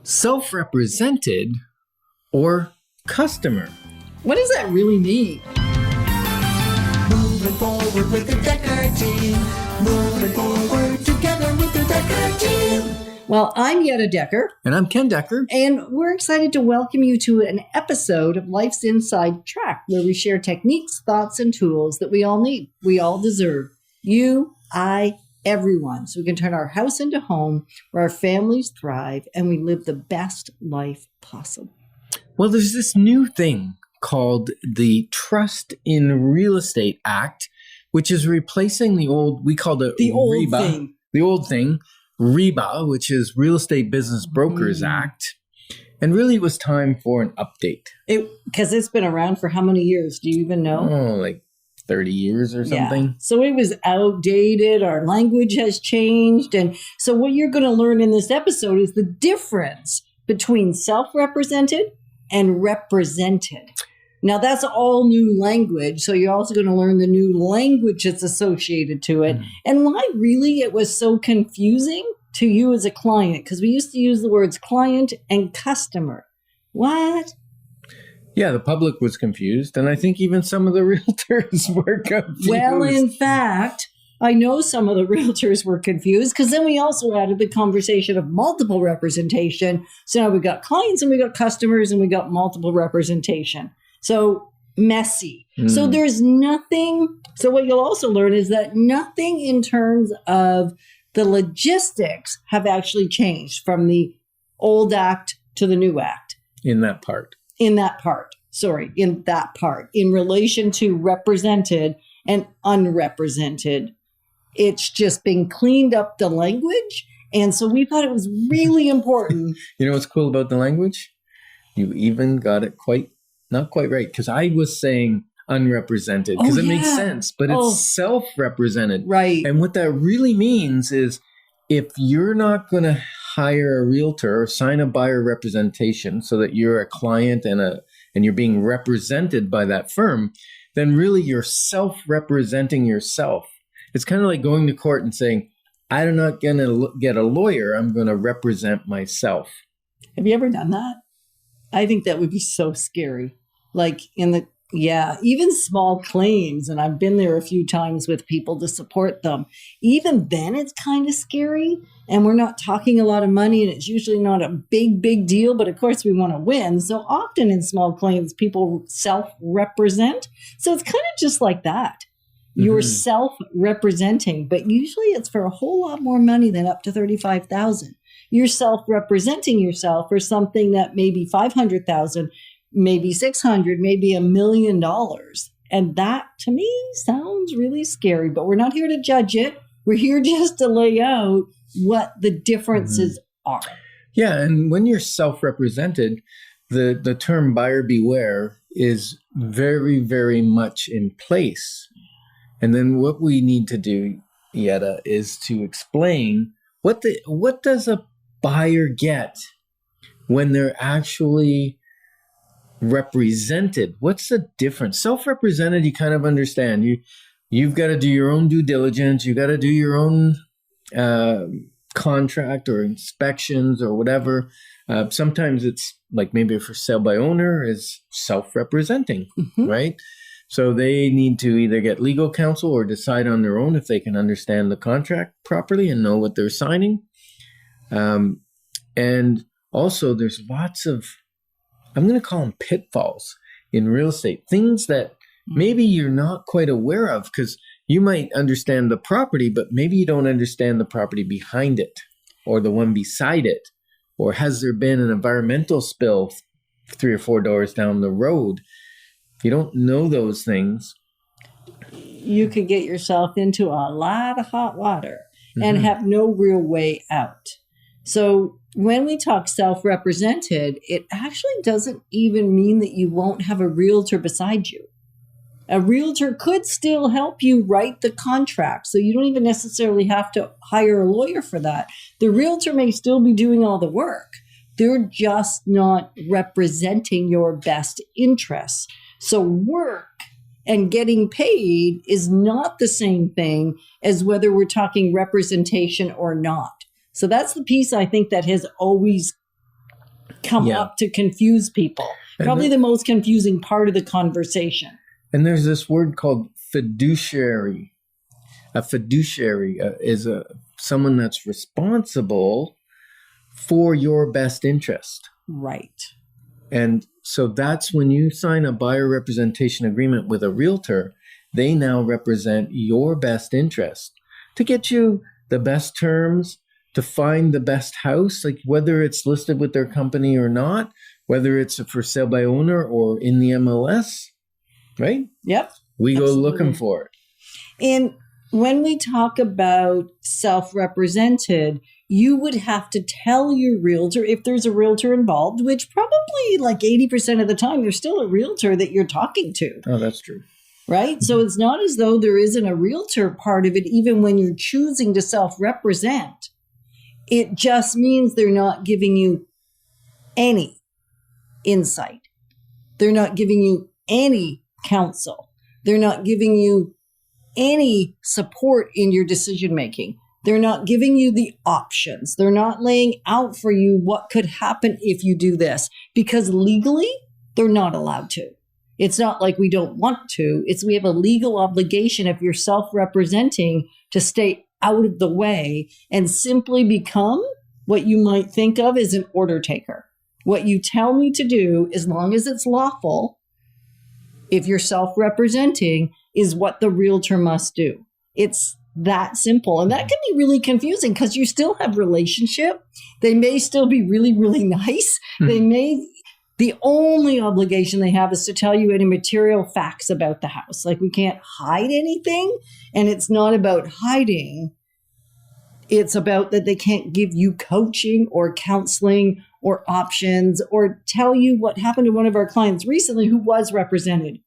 Self-represented or customer? What does that really mean? Moving forward with the Decker team. Moving forward together with the Decker team. Well, I'm Yetta Decker. And I'm Ken Decker. And we're excited to welcome you to an episode of Life's Inside Track, where we share techniques, thoughts, and tools that we all need, we all deserve. You, I, everyone. So we can turn our house into home where our families thrive and we live the best life possible. Well, there's this new thing called the Trust in Real Estate Act, which is replacing the old, we called it the old REBA, thing. The old thing, REBA, which is Real Estate Business Brokers Act. And really it was time for an update. Because it's been around for how many years? Do you even know? Oh, like 30 years or something. Yeah. So it was outdated. Our language has changed. And so what you're going to learn in this episode is the difference between self-represented and represented. Now, that's all new language. So you're also going to learn the new language that's associated to it and why really it was so confusing to you as a client, because we used to use the words client and customer. What? Yeah, the public was confused. And I think even some of the realtors were confused. Well, in fact, I know some of the realtors were confused because then we also added the conversation of multiple representation. So now we got clients and we got customers and we got multiple representation. So messy. So there's nothing. So what you'll also learn is that nothing in terms of the logistics have actually changed from the old act to the new act. In that part. In that part. In relation to represented and unrepresented. It's just been cleaned up the language. And so we thought it was really important. You know what's cool about the language? You even got it not quite right, because I was saying unrepresented because it makes sense, but it's self-represented. Right. And what that really means is if you're not going to hire a realtor or sign a buyer representation so that you're a client and you're being represented by that firm, then really you're self-representing yourself. It's kind of like going to court and saying, I'm not going to get a lawyer, I'm going to represent myself. Have you ever done that? I think that would be so scary. Like even small claims, and I've been there a few times with people to support them. Even then it's kind of scary, and we're not talking a lot of money, and it's usually not a big deal, but of course we want to win. So often in small claims, people self-represent. So it's kind of just like that. You're self-representing, but usually it's for a whole lot more money than up to $35,000. You're self-representing yourself for something that may be $500,000, maybe $600,000, maybe $1 million. And that to me sounds really scary, but we're not here to judge it. We're here just to lay out what the differences are. Yeah. And when you're self-represented, the term buyer beware is very, very much in place. And then what we need to do, Yetta, is to explain what does a buyer get when they're actually represented. What's the difference? Self-represented, you kind of understand. You've got to do your own due diligence. You got to do your own contract or inspections or whatever. Sometimes it's like maybe for sale by owner is self-representing, right? So they need to either get legal counsel or decide on their own if they can understand the contract properly and know what they're signing. And also there's lots of, I'm going to call them pitfalls in real estate, things that maybe you're not quite aware of because you might understand the property, but maybe you don't understand the property behind it or the one beside it. Or has there been an environmental spill 3 or 4 doors down the road? If you don't know those things, you could get yourself into a lot of hot water and have no real way out. So when we talk self-represented, it actually doesn't even mean that you won't have a realtor beside you. A realtor could still help you write the contract. So you don't even necessarily have to hire a lawyer for that. The realtor may still be doing all the work. They're just not representing your best interests. So work and getting paid is not the same thing as whether we're talking representation or not. So that's the piece I think that has always come Yeah. up to confuse people. And Probably the most confusing part of the conversation. And there's this word called fiduciary. A fiduciary is someone that's responsible for your best interest. Right. And so that's when you sign a buyer representation agreement with a realtor, they now represent your best interest to get you the best terms, to find the best house, like whether it's listed with their company or not, whether it's for sale by owner or in the MLS, right? Yep. We go Absolutely. looking for it. And when we talk about self-represented, you would have to tell your realtor, if there's a realtor involved, which probably like 80% of the time, there's still a realtor that you're talking to, Oh, that's true. right? So it's not as though there isn't a realtor part of it, even when you're choosing to self-represent. It just means they're not giving you any insight. They're not giving you any counsel. They're not giving you any support in your decision making. They're not giving you the options. They're not laying out for you what could happen if you do this, because legally they're not allowed to. It's not like we don't want to. It's we have a legal obligation if you're self-representing to stay out of the way and simply become what you might think of as an order taker. What you tell me to do, as long as it's lawful, if you're self-representing, is what the realtor must do. It's that simple. And that can be really confusing because you still have relationship. They may still be really, really nice. The only obligation they have is to tell you any material facts about the house. Like we can't hide anything. And it's not about hiding. It's about that they can't give you coaching or counseling or options or tell you what happened to one of our clients recently who was represented.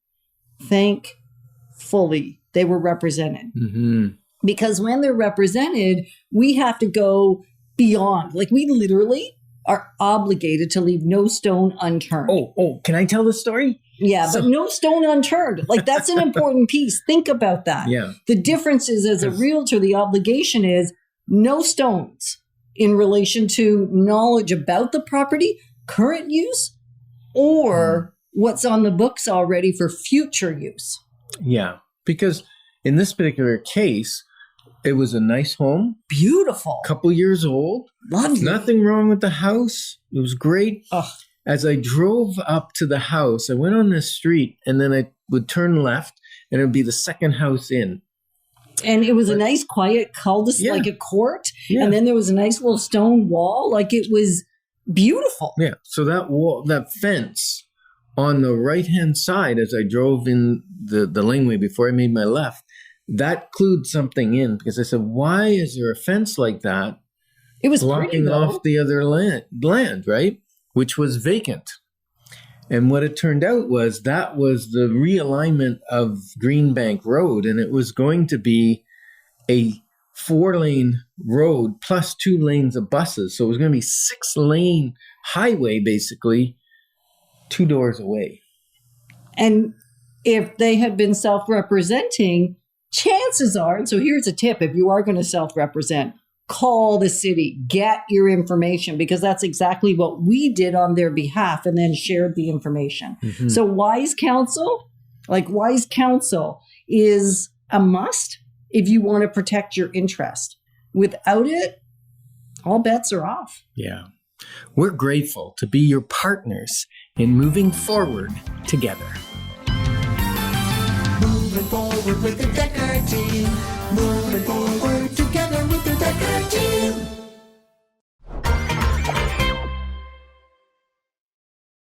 Thankfully, they were represented. Mm-hmm. Because when they're represented, we have to go beyond. Like we literally are obligated to leave no stone unturned. Oh, can I tell the story? Yeah, but no stone unturned. Like that's an important piece. Think about that. Yeah. The difference is as a realtor, the obligation is no stones in relation to knowledge about the property, current use, or what's on the books already for future use. Yeah, because in this particular case, it was a nice home, Beautiful. couple years old, Lovely. nothing wrong with the house. It was great. Ugh. As I drove up to the house, I went on this street and then I would turn left and it would be the second house in. And it was a nice, quiet cul-de-sac, Yeah. like a court. Yeah. And then there was a nice little stone wall. Like it was beautiful. Yeah. So that wall, that fence on the right-hand side as I drove in the laneway before I made my left, that clued something in because I said, why is there a fence like that It was pretty, blocking though. off the other land, right? Which was vacant. And what it turned out was that was the realignment of Greenbank Road, and it was going to be a 4-lane road plus 2 lanes of buses. So it was going to be 6-lane highway, basically, 2 doors away. And if they had been self-representing, chances are, and so here's a tip, if you are going to self-represent, call the city, get your information, because that's exactly what we did on their behalf and then shared the information. Mm-hmm. So wise counsel is a must if you want to protect your interest. Without it, all bets are off. Yeah. We're grateful to be your partners in moving forward together. Moving forward with the Decker team. Moving forward together.